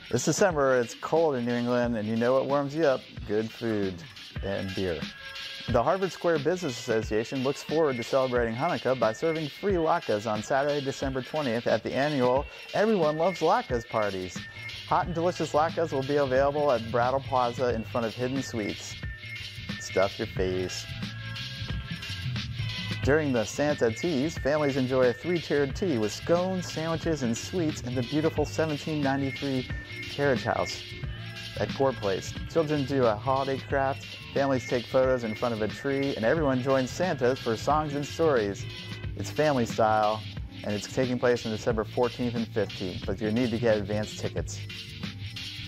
This December, it's cold in New England, and you know what warms you up? Good food and beer. The Harvard Square Business Association looks forward to celebrating Hanukkah by serving free latkes on Saturday, December 20th at the annual Everyone Loves Latkes parties. Hot and delicious latkes will be available at Brattle Plaza in front of Hidden Sweets. Stuff your face. During the Santa Teas, families enjoy a three-tiered tea with scones, sandwiches, and sweets in the beautiful 1793 carriage house at Gore Place. Children do a holiday craft, families take photos in front of a tree, and everyone joins Santas for songs and stories. It's family style, and it's taking place on December 14th and 15th, but you need to get advance tickets.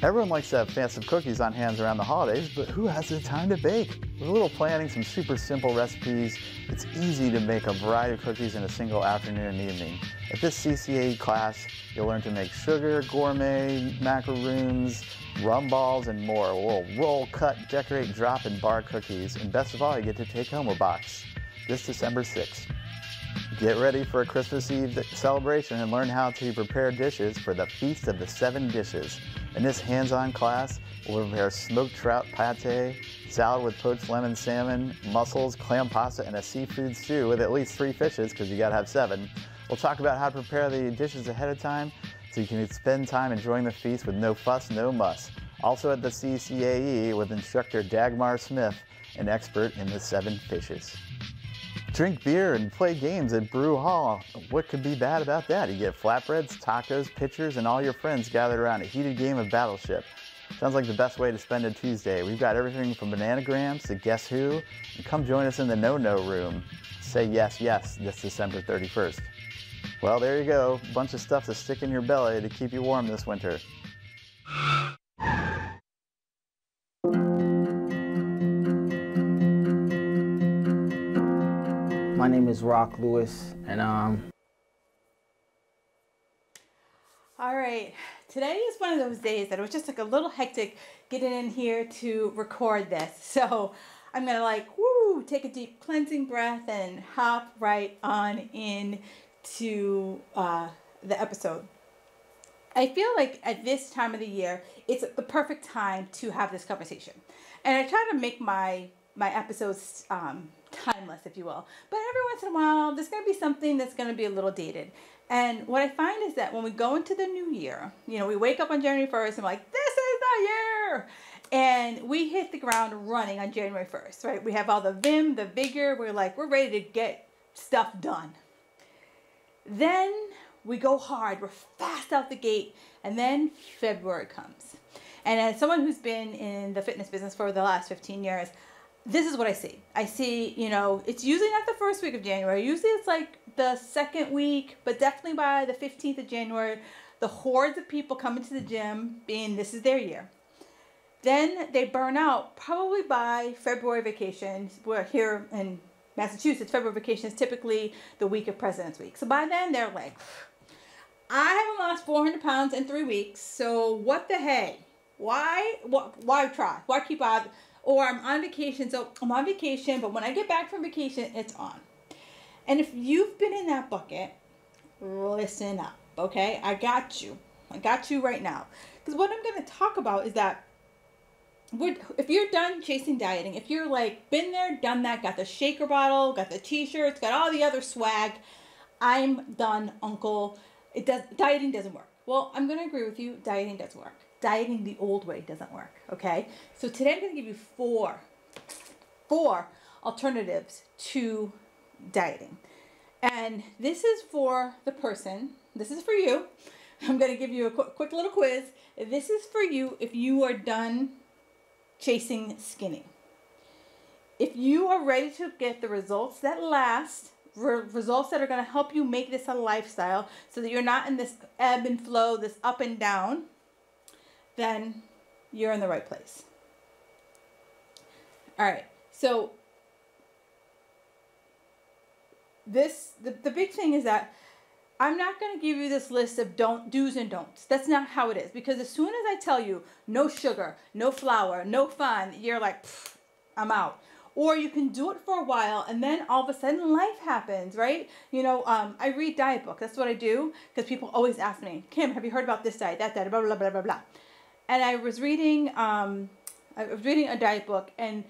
Everyone likes to have fancy cookies on hand around the holidays, but who has the time to bake? With a little planning, some super simple recipes, it's easy to make a variety of cookies in a single afternoon and evening. At this CCAE class, you'll learn to make sugar, gourmet, macaroons, rum balls, and more. We'll roll, cut, decorate, drop, and bar cookies. And best of all, you get to take home a box. This December 6th. Get ready for a Christmas Eve celebration and learn how to prepare dishes for the Feast of the Seven Dishes. In this hands-on class, we'll prepare smoked trout pate, salad with poached lemon salmon, mussels, clam pasta, and a seafood stew with at least 3 fishes, because you gotta have 7. We'll talk about how to prepare the dishes ahead of time so you can spend time enjoying the feast with no fuss, no muss. Also at the CCAE with instructor Dagmar Smith, an expert in the 7 fishes. Drink beer and play games at Brew Hall. What could be bad about that? You get flatbreads, tacos, pitchers, and all your friends gathered around a heated game of Battleship. Sounds like the best way to spend a Tuesday. We've got everything from bananagrams to Guess Who. And come join us in the No-No room. Say yes, yes this December 31st. Well, there you go. A bunch of stuff to stick in your belly to keep you warm this winter. My name is Rock Lewis, and All right, today is one of those days that it was just like a little hectic getting in here to record this. So I'm gonna take a deep cleansing breath and hop right on into the episode. I feel like at this time of the year, it's the perfect time to have this conversation. And I try to make my episodes timeless, if you will. But every once in a while, there's going to be something that's going to be a little dated. And what I find is that when we go into the new year, we wake up on January 1st and we're like, this is the year! And we hit the ground running on January 1st, right? We have all the vim, the vigor. We're ready to get stuff done. Then we go hard. We're fast out the gate. And then February comes. And as someone who's been in the fitness business for the last 15 years, this is what I see. I see, it's usually not the first week of January. Usually it's like the second week, but definitely by the 15th of January, the hordes of people come into the gym being this is their year. Then they burn out probably by February vacation. We're here in Massachusetts. February vacation is typically the week of President's Week. So by then they're like, I haven't lost 400 pounds in 3 weeks. So what the hey? Why try? Why keep out? Or I'm on vacation, so I'm on vacation, but when I get back from vacation, it's on. And if you've been in that bucket, listen up, okay? I got you. I got you right now. Because what I'm going to talk about is that if you're done chasing dieting, if you're been there, done that, got the shaker bottle, got the t-shirts, got all the other swag, I'm done, uncle. Dieting doesn't work. Well, I'm going to agree with you. Dieting does work. Dieting the old way doesn't work, okay? So today I'm going to give you four alternatives to dieting. And this is for the person. This is for you. I'm going to give you a quick little quiz. This is for you if you are done chasing skinny. If you are ready to get the results that last, results that are going to help you make this a lifestyle so that you're not in this ebb and flow, this up and down, then you're in the right place. All right, so the big thing is that I'm not going to give you this list of do's and don'ts. That's not how it is, because as soon as I tell you no sugar, no flour, no fun, you're like, I'm out. Or you can do it for a while and then all of a sudden life happens, right? I read diet books. That's what I do, because people always ask me, Kim, have you heard about this diet, that diet, blah, blah, blah, blah, blah. And I was reading a diet book, and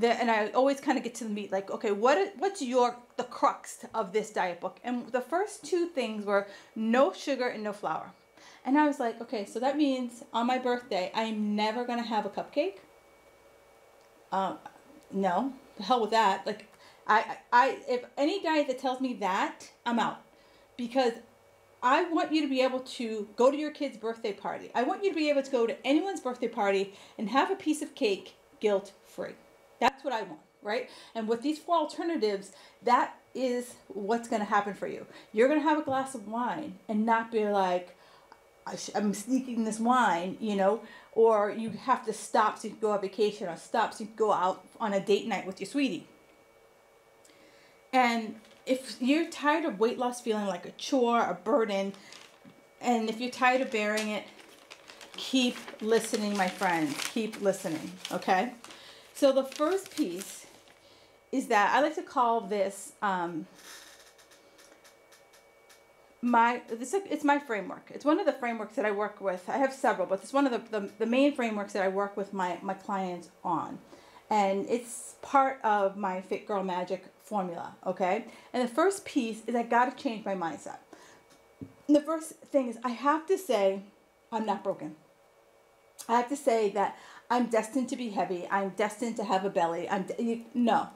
I always kind of get to the meat, like, okay, what's the crux of this diet book? And the first two things were no sugar and no flour. And I was like, okay, so that means on my birthday, I'm never going to have a cupcake? No, the hell with that. Like, if any diet that tells me that, I'm out. Because I want you to be able to go to your kid's birthday party. I want you to be able to go to anyone's birthday party and have a piece of cake guilt-free. That's what I want, right? And with these 4 alternatives, that is what's going to happen for you. You're going to have a glass of wine and not be like, I'm sneaking this wine, you know, or you have to stop so you can go on vacation, or stop so you can go out on a date night with your sweetie. And if you're tired of weight loss feeling like a chore, a burden, and if you're tired of bearing it, keep listening, my friends. Keep listening, okay? So the first piece is that I like to call this it's my framework. It's one of the frameworks that I work with. I have several, but it's one of the main frameworks that I work with my clients on. And it's part of my Fit Girl Magic formula, okay? And the first piece is I got to change my mindset. And the first thing is I have to say I'm not broken. I have to say that I'm destined to be heavy. I'm destined to have a belly. No.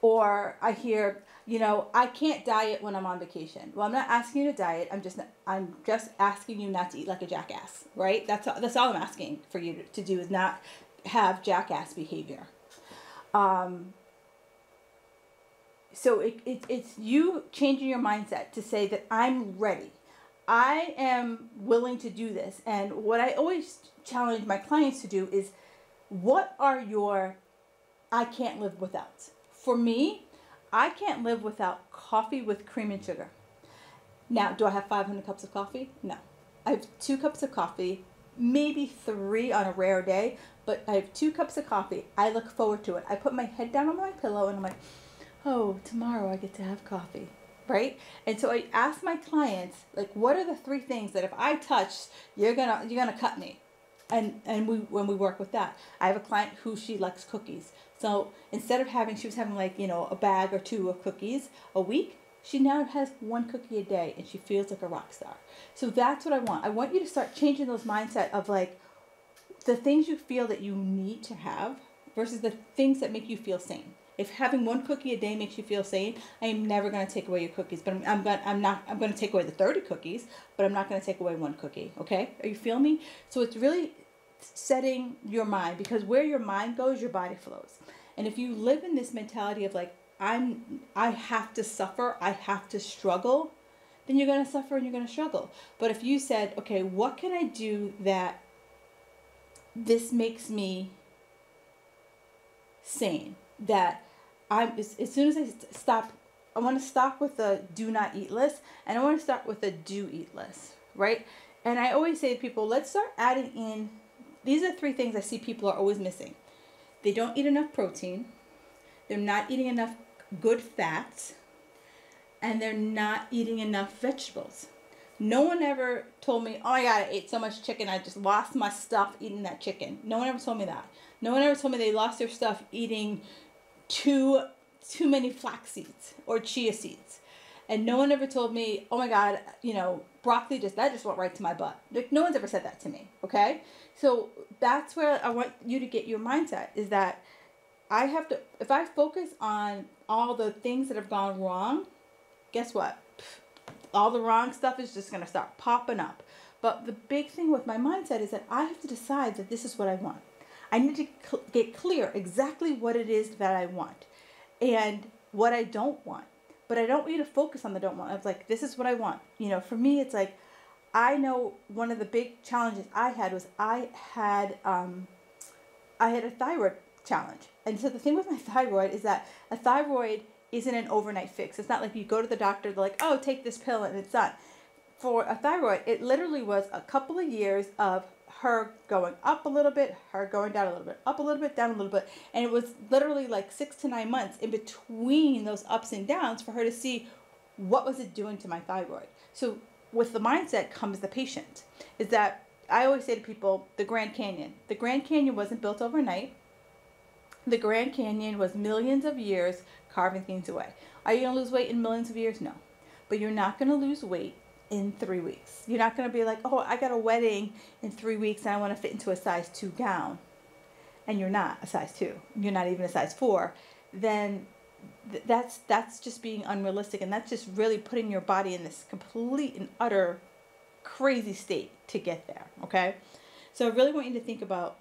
Or I hear, you know, I can't diet when I'm on vacation. Well, I'm not asking you to diet. I'm just asking you not to eat like a jackass, right? That's all I'm asking for you to do, is not have jackass behavior. So it's you changing your mindset to say that I'm ready. I am willing to do this. And what I always challenge my clients to do is, what are your I can't live without? For me, I can't live without coffee with cream and sugar. Now, do I have 500 cups of coffee? No. I have 2 cups of coffee, maybe 3 on a rare day, but I have 2 cups of coffee. I look forward to it. I put my head down on my pillow and I'm like, oh, tomorrow I get to have coffee, right? And so I ask my clients, like, what are the 3 things that if I touch, you're gonna cut me? And when we work with that, I have a client who she likes cookies. So instead of she was having like, you know, a bag or 2 of cookies a week, she now has 1 cookie a day and she feels like a rock star. So that's what I want. I want you to start changing those mindset of like the things you feel that you need to have versus the things that make you feel sane. If having 1 cookie a day makes you feel sane, I am never going to take away your cookies. But I'm going to take away the 30 cookies, but I'm not going to take away 1 cookie. Okay? Are you feeling me? So it's really setting your mind, because where your mind goes, your body flows. And if you live in this mentality of like, I have to suffer, I have to struggle, then you're going to suffer and you're going to struggle. But if you said, okay, what can I do that this makes me sane? That as soon as I stop, I want to stop with the do not eat list, and I want to start with the do eat list, right? And I always say to people, let's start adding in, these are 3 things I see people are always missing. They don't eat enough protein, they're not eating enough good fats, and they're not eating enough vegetables. No one ever told me, oh my God, I ate so much chicken, I just lost my stuff eating that chicken. No one ever told me that. No one ever told me they lost their stuff eating too many flax seeds or chia seeds. And no one ever told me, oh my God, you know, broccoli that just went right to my butt. Like, no one's ever said that to me, okay? So that's where I want you to get your mindset, is that I have to, if I focus on all the things that have gone wrong, guess what? All the wrong stuff is just going to start popping up. But the big thing with my mindset is that I have to decide that this is what I want. I need to get clear exactly what it is that I want and what I don't want. But I don't want you to focus on the don't want. I was like, this is what I want. You know, for me, it's like, I know one of the big challenges I had was I had a thyroid challenge. And so the thing with my thyroid is that a thyroid isn't an overnight fix. It's not like you go to the doctor, they're like, oh, take this pill and it's done. For a thyroid, it literally was a couple of years of her going up a little bit, her going down a little bit, up a little bit, down a little bit. And it was literally like 6 to 9 months in between those ups and downs for her to see what was it doing to my thyroid. So with the mindset comes the patient, is that I always say to people, the Grand Canyon. The Grand Canyon wasn't built overnight. The Grand Canyon was millions of years carving things away. Are you going to lose weight in millions of years? No. But you're not going to lose weight in 3 weeks. You're not going to be like, oh, I got a wedding in 3 weeks and I want to fit into a size 2 gown. And you're not a size 2. You're not even a size 4. Then that's just being unrealistic. And that's just really putting your body in this complete and utter crazy state to get there. Okay? So I really want you to think about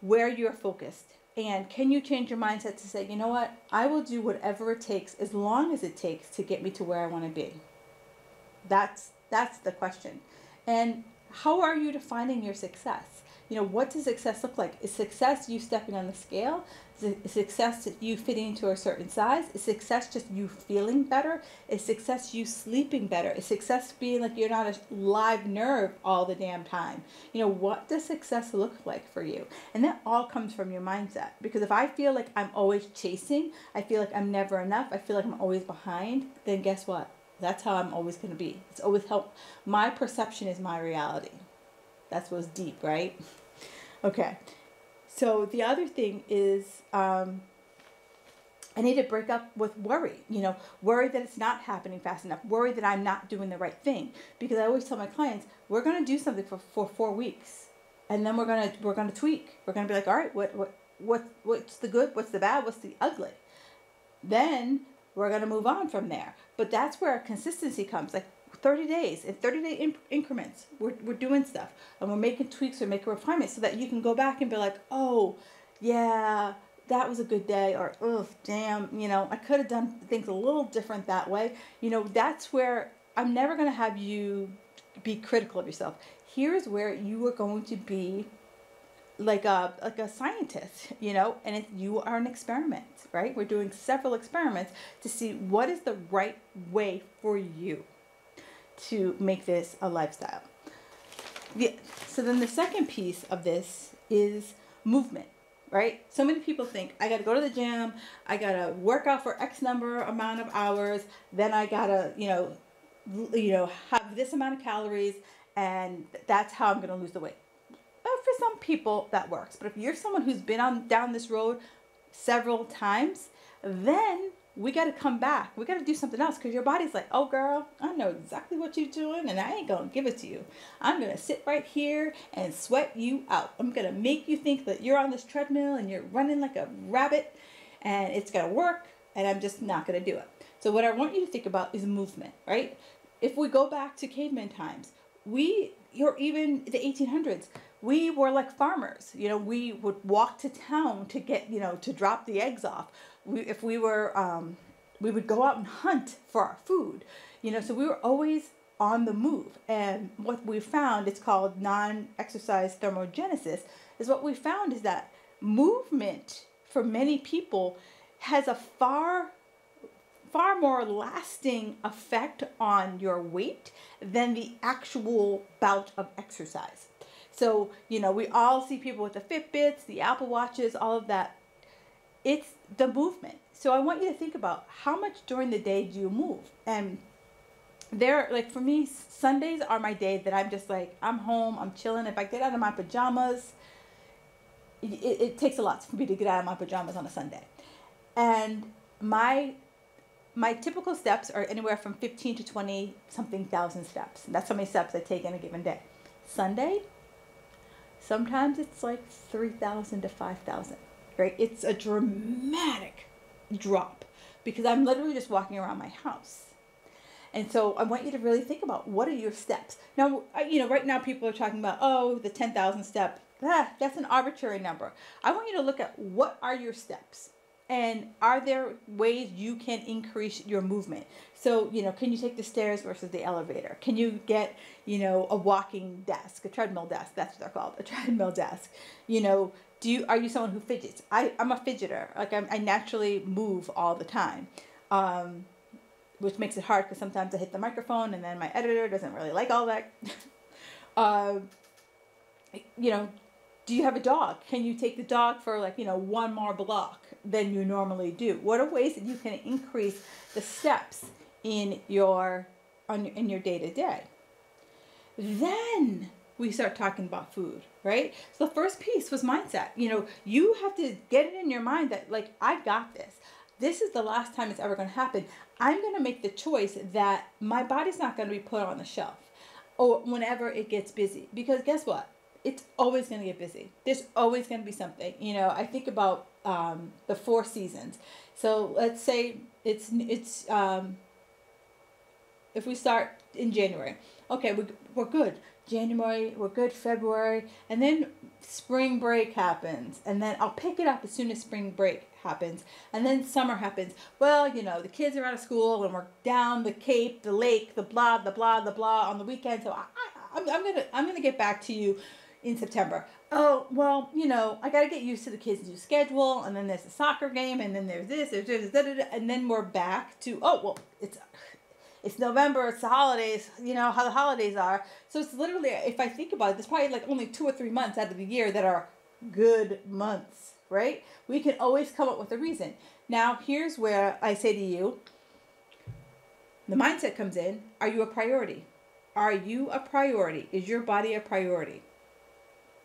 where you're focused. And can you change your mindset to say, you know what? I will do whatever it takes as long as it takes to get me to where I want to be. That's the question. And how are you defining your success? You know, what does success look like? Is success you stepping on the scale? Is success you fitting into a certain size? Is success just you feeling better? Is success you sleeping better? Is success being like you're not a live nerve all the damn time? You know, what does success look like for you? And that all comes from your mindset. Because if I feel like I'm always chasing, I feel like I'm never enough, I feel like I'm always behind, then guess what? That's how I'm always going to be. It's always help. My perception is my reality. That's what's deep, right? Okay. So the other thing is I need to break up with worry. You know, worry that it's not happening fast enough. Worry that I'm not doing the right thing. Because I always tell my clients, we're going to do something for 4 weeks, and then we're going to tweak. We're going to be like, all right, what's the good? What's the bad? What's the ugly? Then we're going to move on from there. But that's where consistency comes. Like 30 days, in 30-day increments, we're doing stuff. And we're making tweaks or making refinements so that you can go back and be like, oh, yeah, that was a good day. Or, oh, damn, you know, I could have done things a little different that way. You know, that's where I'm never going to have you be critical of yourself. Here's where you are going to be like a scientist, you know, and you are an experiment, right? We're doing several experiments to see what is the right way for you to make this a lifestyle. So then the second piece of this is movement, right? So many people think I got to go to the gym, I got to work out for X amount of hours, then I got to, you know, have this amount of calories, and that's how I'm going to lose the weight. For some people that works, but if you're someone who's been down this road several times, then we got to come back. We got to do something else, because your body's like, oh girl, I know exactly what you're doing, and I ain't gonna give it to you. I'm gonna sit right here and sweat you out. I'm gonna make you think that you're on this treadmill and you're running like a rabbit, and it's gonna work, and I'm just not gonna do it. So what I want you to think about is movement, right? If we go back to caveman times, or even the 1800s, we were like farmers. You know, we would walk to town to get, you know, to drop the eggs off. We would go out and hunt for our food. You know, so we were always on the move. And what we found, it's called non-exercise thermogenesis, is what we found is that movement for many people has a far more lasting effect on your weight than the actual bout of exercise. So, you know, we all see people with the Fitbits, the Apple Watches, all of that. It's the movement. So I want you to think about how much during the day do you move? And like for me, Sundays are my day that I'm just like, I'm home, I'm chilling. If I get out of my pajamas, it takes a lot for me to get out of my pajamas on a Sunday. And my typical steps are anywhere from 15 to 20 something thousand steps. That's how many steps I take in a given day. Sunday, sometimes it's like 3,000 to 5,000, right? It's a dramatic drop because I'm literally just walking around my house. And so I want you to really think about, what are your steps? Now, you know, right now people are talking about, oh, the 10,000 step. That's an arbitrary number. I want you to look at, what are your steps? And are there ways you can increase your movement? So, you know, can you take the stairs versus the elevator? Can you get, you know, a walking desk, a treadmill desk? That's what they're called, a treadmill desk. You know, are you someone who fidgets? I'm a fidgeter. Like I naturally move all the time, which makes it hard because sometimes I hit the microphone and then my editor doesn't really like all that. You know, do you have a dog? Can you take the dog for like, you know, one more block than you normally do? What are ways that you can increase the steps in your day to day? Then we start talking about food, right? So the first piece was mindset. You have to get it in your mind that, like, I got this. This is the last time it's ever going to happen. I'm going to make the choice that my body's not going to be put on the shelf or whenever it gets busy. Because guess what? It's always going to get busy. There's always going to be something. I think about the 4 seasons. So let's say it's if we start in January, okay, we're good. January, we're good. February, and then spring break happens, and then I'll pick it up as soon as spring break happens, and then summer happens. Well, the kids are out of school, and we're down the Cape, the lake, the blah, the blah, the blah on the weekend. So I'm gonna get back to you in September. Oh, well, I got to get used to the kids' new schedule, and then there's a soccer game, and then there's this, and then we're back to, oh, well, it's November, it's the holidays, how the holidays are. So it's literally, if I think about it, there's probably like only 2 or 3 months out of the year that are good months, right? We can always come up with a reason. Now, here's where I say to you, the mindset comes in. Are you a priority? Are you a priority? Is your body a priority?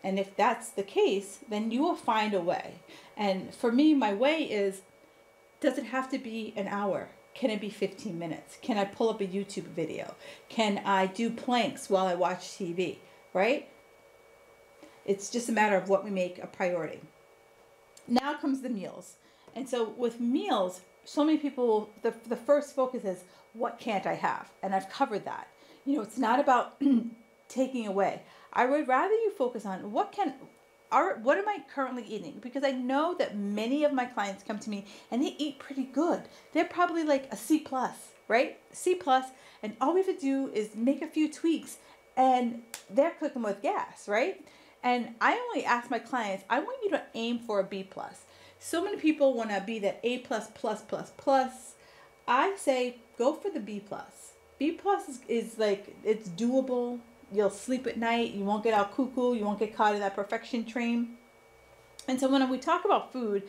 And if that's the case, then you will find a way. And for me, my way is, does it have to be an hour? Can it be 15 minutes? Can I pull up a YouTube video? Can I do planks while I watch TV, right? It's just a matter of what we make a priority. Now comes the meals. And so with meals, so many people, the first focus is, what can't I have? And I've covered that. It's not about taking away. I would rather you focus on what am I currently eating? Because I know that many of my clients come to me and they eat pretty good. They're probably like a C+, right? C+, and all we have to do is make a few tweaks and they're cooking with gas, right? And I only ask my clients, I want you to aim for a B+. So many people want to be that A+++++. I say, go for the B+. B+ is like, it's doable. You'll sleep at night. You won't get out cuckoo. You won't get caught in that perfection train. And so when we talk about food,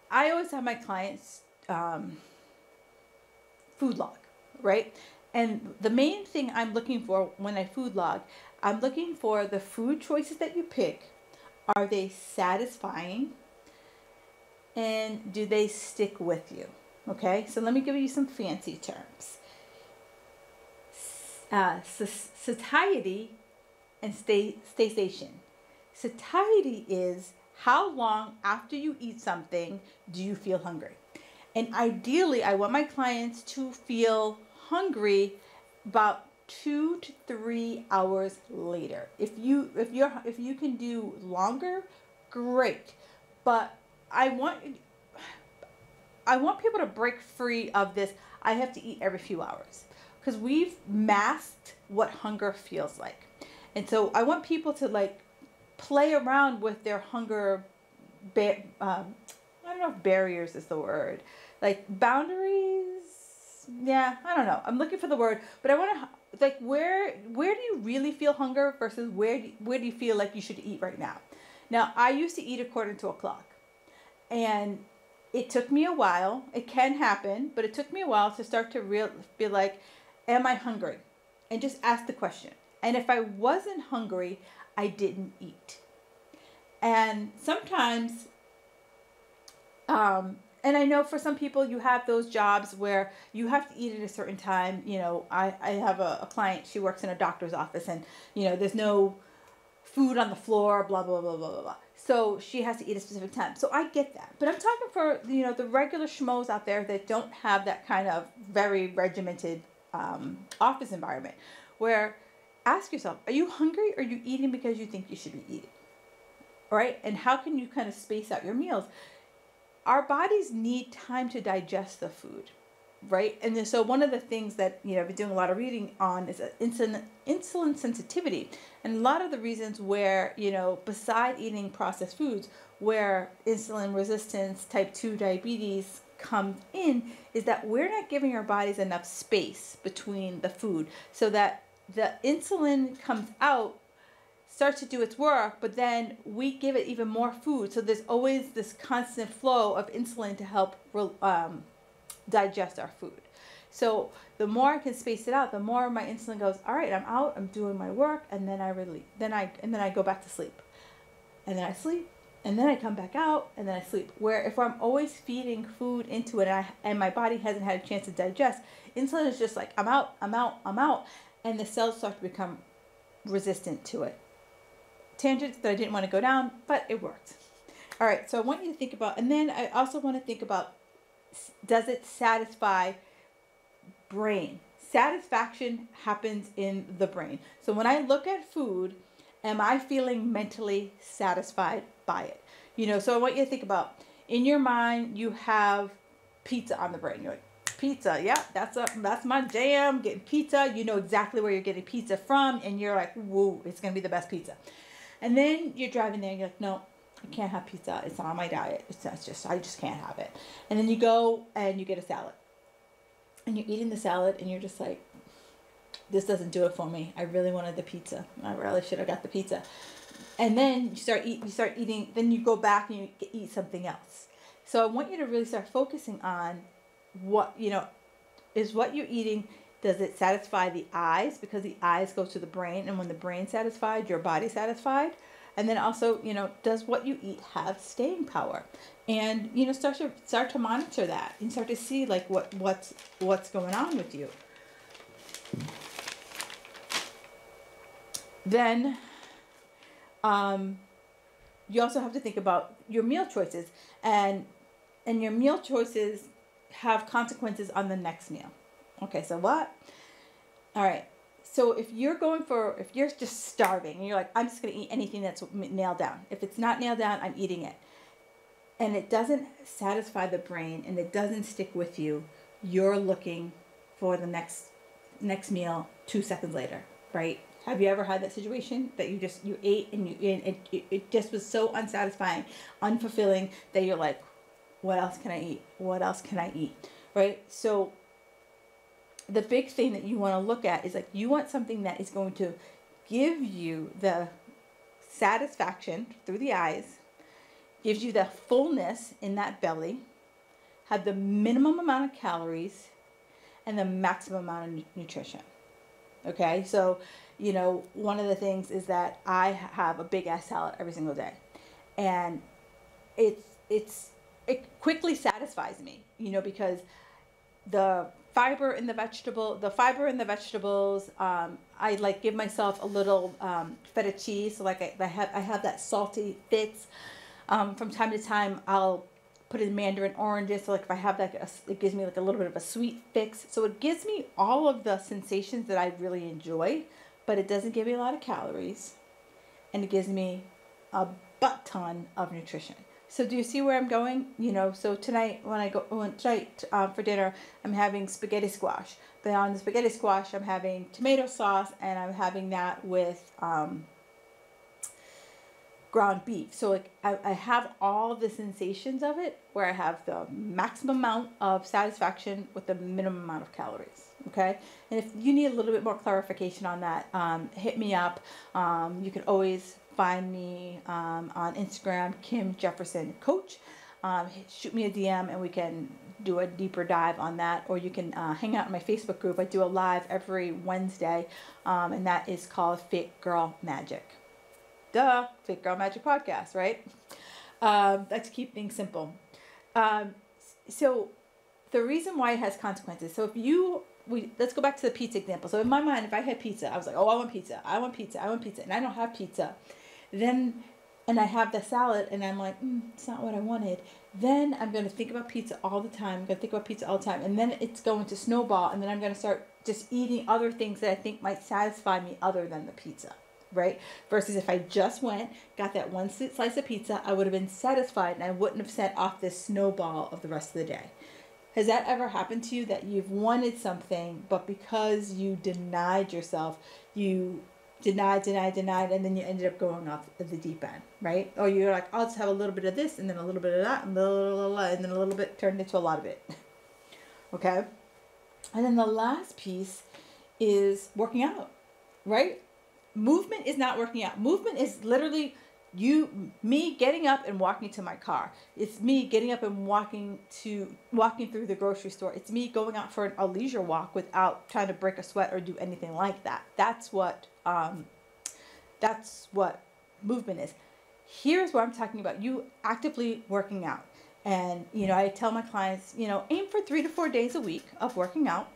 I always have my clients food log, right? And the main thing I'm looking for when I food log, I'm looking for the food choices that you pick. Are they satisfying? And do they stick with you? Okay, so let me give you some fancy terms. Satiety and satiation. Satiety is how long after you eat something do you feel hungry? And ideally, I want my clients to feel hungry about 2 to 3 hours later. If you can do longer, great. But I want people to break free of this. I have to eat every few hours. Because we've masked what hunger feels like. And so I want people to like play around with their hunger, I don't know if barriers is the word. Like boundaries, yeah, I don't know. I'm looking for the word. But I want to, like, where do you really feel hunger versus where do you feel like you should eat right now? Now, I used to eat according to a clock. And it took me a while. It can happen, but it took me a while to start to be like, am I hungry? And just ask the question. And if I wasn't hungry, I didn't eat. And sometimes, and I know for some people you have those jobs where you have to eat at a certain time. I have a client, she works in a doctor's office and, there's no food on the floor, blah, blah, blah, blah, blah, blah. So she has to eat a specific time. So I get that. But I'm talking for, the regular schmoes out there that don't have that kind of very regimented office environment, where ask yourself, are you hungry or are you eating because you think you should be eating? All right? And how can you kind of space out your meals? Our bodies need time to digest the food, right? And then, so one of the things that, I've been doing a lot of reading on is insulin sensitivity. And a lot of the reasons where, beside eating processed foods, where insulin resistance, type 2 diabetes comes in, is that we're not giving our bodies enough space between the food so that the insulin comes out, starts to do its work, but then we give it even more food. So there's always this constant flow of insulin to help digest our food. So the more I can space it out, the more my insulin goes, all right, I'm out, I'm doing my work, and then I release. Then I go back to sleep. And then I sleep, and then I come back out, and then I sleep. Where if I'm always feeding food into it, and my body hasn't had a chance to digest, insulin is just like, I'm out, I'm out, I'm out, and the cells start to become resistant to it. Tangents that I didn't want to go down, but it worked. All right, so I want you to think about, and then I also want to think about, does it satisfy brain? Satisfaction happens in the brain. So when I look at food, am I feeling mentally satisfied by it? You know, so I want you to think about, in your mind, you have pizza on the brain. You're like, pizza, yeah, that's my jam, getting pizza. You know exactly where you're getting pizza from, and you're like, whoa, it's going to be the best pizza. And then you're driving there, and you're like, no, I can't have pizza. It's on my diet. I just can't have it. And then you go and you get a salad. And you're eating the salad, and you're just like, this doesn't do it for me. I really wanted the pizza. I really should have got the pizza. And then you start eating, then you go back and you eat something else. So I want you to really start focusing on what, you know, is what you're eating, does it satisfy the eyes? Because the eyes go to the brain, and when the brain's satisfied, your body's satisfied. And then also, you know, does what you eat have staying power? And, you know, start to monitor that and start to see like what's going on with you. Then you also have to think about your meal choices, and your meal choices have consequences on the next meal. Okay, so what? All right. So if you're just starving and you're like, I'm just going to eat anything that's nailed down. If it's not nailed down, I'm eating it. And it doesn't satisfy the brain and it doesn't stick with you, you're looking for the next meal 2 seconds later, right? Have you ever had that situation that you ate and it just was so unsatisfying, unfulfilling that you're like, what else can I eat? What else can I eat? Right? So the big thing that you want to look at is like, you want something that is going to give you the satisfaction through the eyes, gives you the fullness in that belly, have the minimum amount of calories, and the maximum amount of nutrition. Okay, so, you know, one of the things is that I have a big ass salad every single day, and it quickly satisfies me, you know, because the fiber in the vegetables, I like give myself a little feta cheese, so like I have that salty fix. From time to time, I'll put in mandarin oranges, so like if I have that, it gives me like a little bit of a sweet fix. So it gives me all of the sensations that I really enjoy, but it doesn't give me a lot of calories, and it gives me a butt ton of nutrition. So do you see where I'm going? You know, so tonight for dinner, I'm having spaghetti squash. But on the spaghetti squash, I'm having tomato sauce, and I'm having that with ground beef. So like I have all the sensations of it, where I have the maximum amount of satisfaction with the minimum amount of calories. Okay, and if you need a little bit more clarification on that, hit me up. You can always find me on Instagram, Kim Jefferson Coach. Shoot me a DM and we can do a deeper dive on that, or you can hang out in my Facebook group. I do a live every Wednesday, and that is called Fit Girl Magic. Duh, Fit Girl Magic podcast, right? Let's keep things simple. So the reason why it has consequences. So let's go back to the pizza example. So in my mind, if I had pizza, I was like, oh, I want pizza, and I don't have pizza. And I have the salad, and I'm like, it's not what I wanted. Then I'm going to think about pizza all the time. And then it's going to snowball, and then I'm going to start just eating other things that I think might satisfy me other than the pizza, right? Versus if I just got that one slice of pizza, I would have been satisfied, and I wouldn't have set off this snowball of the rest of the day. Has that ever happened to you, that you've wanted something, but because you denied yourself, you denied, and then you ended up going off the deep end, right? Or you're like, I'll just have a little bit of this, and then a little bit of that, and then a little bit turned into a lot of it. Okay? And then the last piece is working out, right? Movement is not working out. Movement is literally Me getting up and walking to my car. It's me getting up and walking through the grocery store. It's me going out for a leisure walk without trying to break a sweat or do anything like that. That's what movement is. Here's what I'm talking about. You actively working out. And, I tell my clients, aim for 3 to 4 days a week of working out,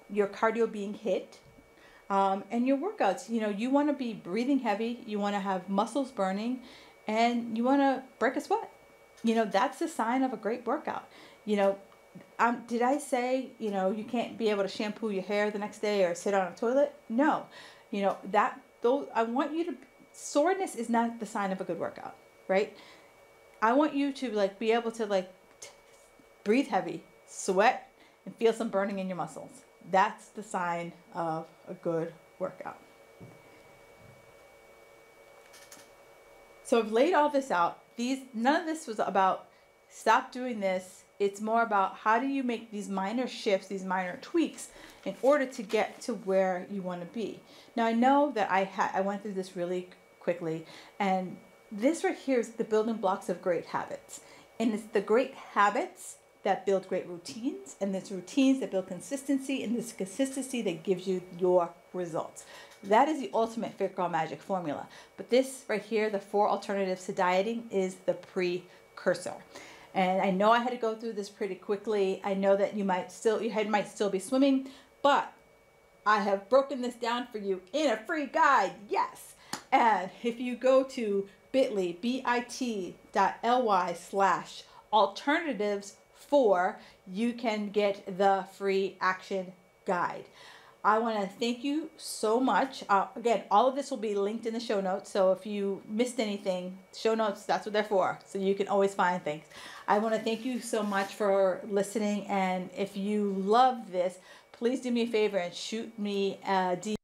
your cardio being hit, and your workouts. You want to be breathing heavy, you want to have muscles burning, and you want to break a sweat. That's a sign of a great workout. Did I say, you can't be able to shampoo your hair the next day or sit on a toilet? No. I want you to, soreness is not the sign of a good workout, right? I want you to be able to breathe heavy, sweat, and feel some burning in your muscles. That's the sign of a good workout. So I've laid all this out. None of this was about stop doing this. It's more about how do you make these minor shifts, these minor tweaks in order to get to where you want to be. Now I know that I went through this really quickly, and this right here is the building blocks of great habits. And it's the great habits that build great routines, and it's routines that build consistency, and this consistency that gives you your results. That is the ultimate Fit Girl Magic formula. But this right here, the 4 alternatives to dieting, is the precursor. And I know I had to go through this pretty quickly. I know that your head might still be swimming, but I have broken this down for you in a free guide. Yes. And if you go to bit.ly/alternatives4, you can get the free action guide. I want to thank you so much. Again, all of this will be linked in the show notes. So if you missed anything, show notes, that's what they're for. So you can always find things. I want to thank you so much for listening. And if you love this, please do me a favor and shoot me a DM.